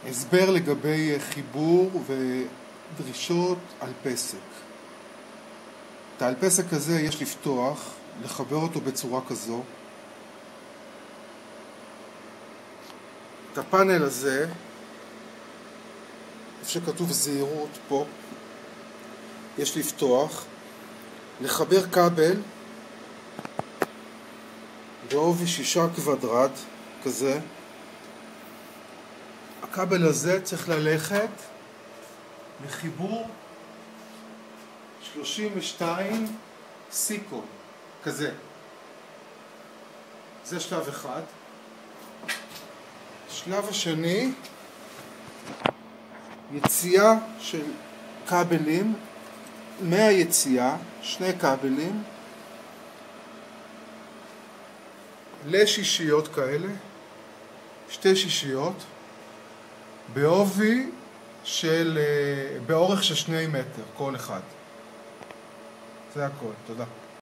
הסבר לגבי חיבור ודרישות על פסק. את העלפסק הזה יש לפתוח, לחבר אותו בצורה כזו. את הפאנל הזה, איפה שכתוב זהירות פה, יש לפתוח, לחבר כבל בעובי 6 קוודרט כזה. הכבל הזה צריך ללכת לחיבור 32 סיקון כזה. זה שלב אחד. שלב השני, יציאה של כבלים מהיציאה, 2 כבלים לשישיות כאלה, 2 שישיות בעובי באורך של 2 מטר כל אחד. זה הכל, תודה.